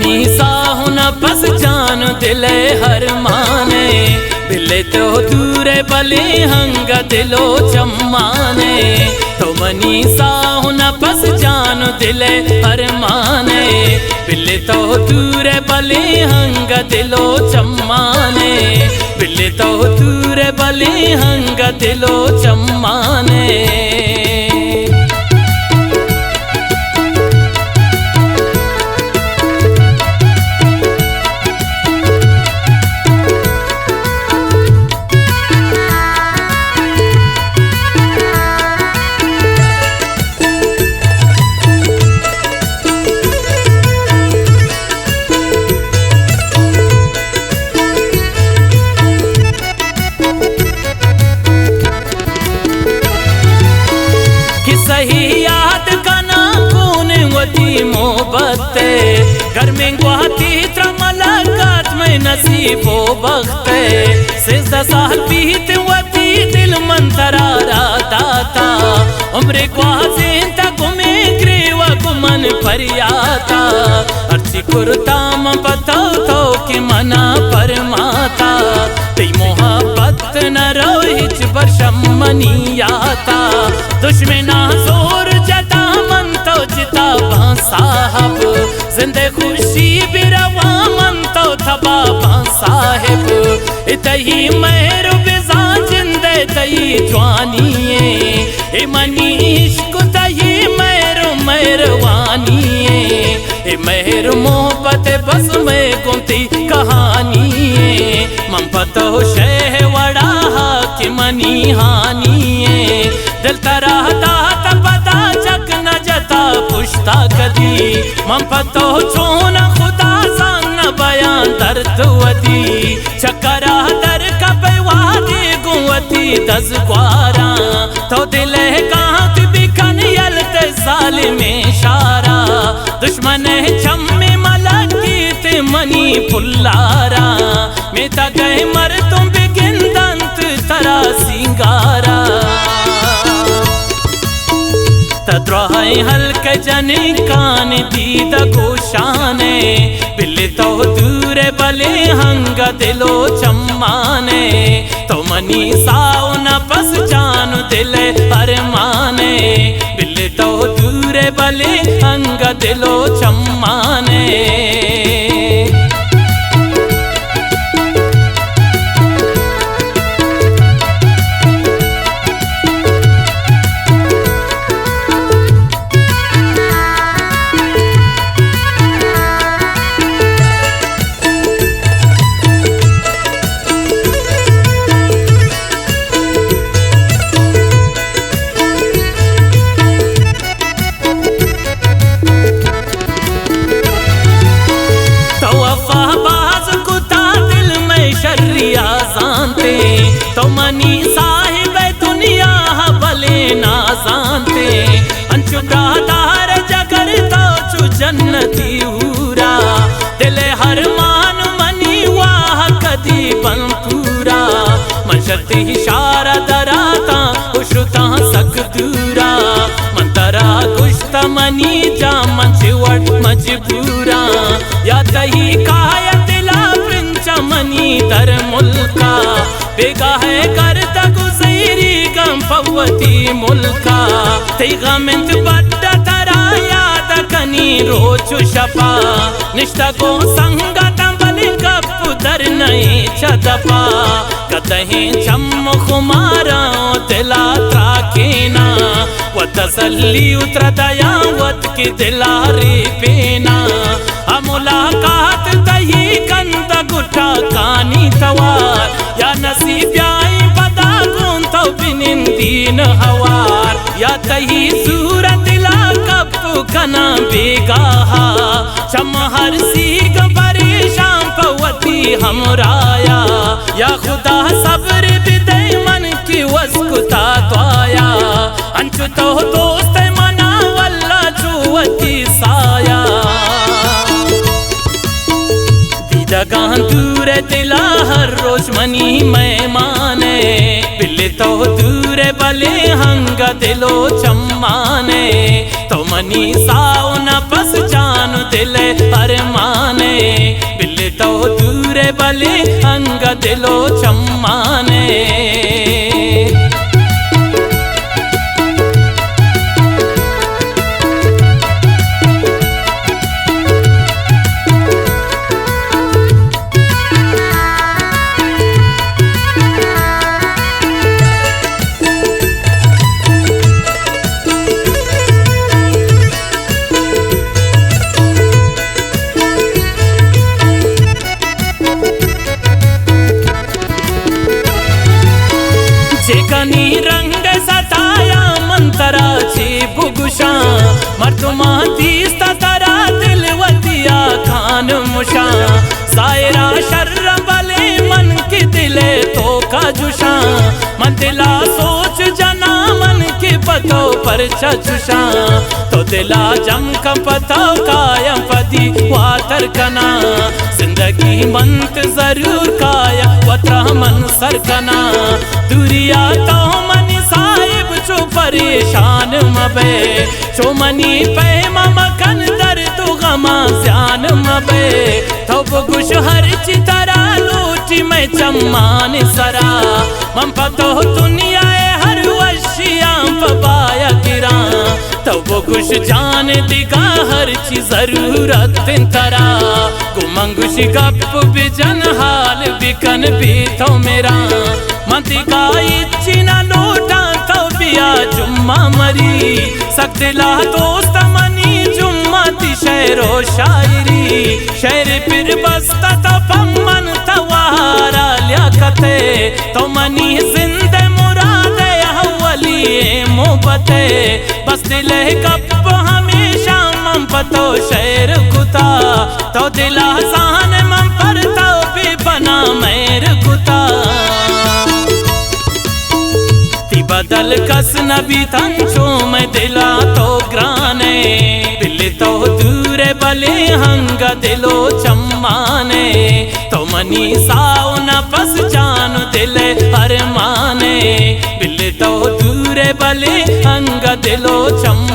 Money साहुन पस जान दिले हर माने बिले तो दूरे बले हंग दिलो चम्माने तो मनी साहुन पस जान दिले हर माने बिले तो दूरे बले हंग दिलो चम्माने बिले तो दूरे बले हंग दिलो चम्माने सही याद कना कौन वती मोहब्बत घर में गुआती त्रमलकत में नसीबो वक्त सिजदा साल बीत वती दिल मंतरा दाता उम्र गुआज़ें तक में ग्रेवा गुमन फरियाता अर्ची कुर्ताम बताओ तो कि मना परमाता ते मोहब्बत न रोहिच बरशम मनियाता दुश्मना जोर जता मन तो जिता साहब जिंदे खुशी बिरवा मन तो थबा साहिब इतही मेहर बिजा जिंदे तई जवानी ए मनी इश्क तही मेहर मेहरवानी ए मेहर मोहब्बत बस में गुमती कहानी मम पतो शह वड़ा कि मनी हानी दिल तरह दाता पता चक न जता पुश्ता कदी मम पतो छोना खुदा सान बयान दर्द वदी चकरा दर कबवादी गुवती दस ग्वारा तो दिल कांत बिकन यलते सालिम शारा दुश्मन छम्मे मलकी ते मनी पुल्लारा में तक मर तुम बिगिन दंत तरा सिंगारा तद्राय हल्के जने कान दीद गोशाने बिल्ले तो दूरे बले हंग दिलो चम्माने तो मनी साउन पस जान दिले हर माने बिल्ले तो दूरे बले हंग दिलो चम्माने तो मनी साहिब दुनिया भले ना जानते अंचु ब्रादार जगर तो चु जन्नती हूरा दिल हर मान मनी वाह कदी बन पूरा मनशती इशारा दराता उशुता सक दूरा मंतरा कुश्त मनी जा मंचवट मजबूरा या दही काया दिला प्रिंच मनी दर मुल्का बेगा है कर गुजैरी गम पवती मुल्का ते गमिंत बड्डा तरा याद कनी रोचु शपा निष्ठा को संगत बलि कप दर नहीं चदपा कतहीं चम खुमारा दिला त्राकेना व तसल्ली उतर दया वत की दिलारी पेना मुलाकात तही कंद गुटा कानी तवार या नसीब आई पता कौन तो बिनिन दीन हवार या तही सूरत ला कप कना बेगाहा चम हर सीग परेशान पवती हमराया या खुदा सब्र बिदे मन की वस्कुता द्वाया अंचु तो दोस्त मना वल्ला जुवती साया दगां दूर दिला हर रोज मनी मैं माने बिल्ले तो दूर बले हंग दिलो चम्माने तो मनी साउन बस जान दिले हर माने दूरे बले अंग दिलो चम्माने। जेकनी रंग सताया मंतराची बुगुशा मर्दुमा तीस तरा दिलवतिया खान मुशा सायरा शर्र बले मन की दिले तो का जुशा मन दिला सोच जना मन की पतो पर चुशा तो दिला जम का पतो कायम पदी वातर कना जिंदगी मंत जरूर काया वत्रा मन सरकना दुरिया तो मनी साहिब चो परेशान मबे चो मनी पैमा मकन दर तू गमा ज्यान मबे तो गुश हर चितरा लूटी में चम्मान सरा मम पतो दुनिया हर वशिया पबाया गिरा तो गुश जान दिगा हर चीज जरूरत तरा गुमंगुश गप बिजन हाल बिकन भी तो मेरा मंती का इच्छिना लोटा तो बिया जुम्मा मरी सकदिला दोस्त मनी जुम्मा ती शेरो शायरी शेर फिर बस्ता तो पम्मन तवारा लियाकते तो मनी जिंदे मुरादे हवली मोहब्बते बस दिले गप हमेशा मम पतो शेर कुता तो दिला सान मम पर तो भी बना मेर कुता बदल कस नबी तंचो में दिला तो ग्राने बिल्ले तो दूरे बले हंग दिलो चम्माने तो मनी साओ न पस जान दिले अरमाने बिल्ले तो दूरे बले हंग दिलो चम्माने।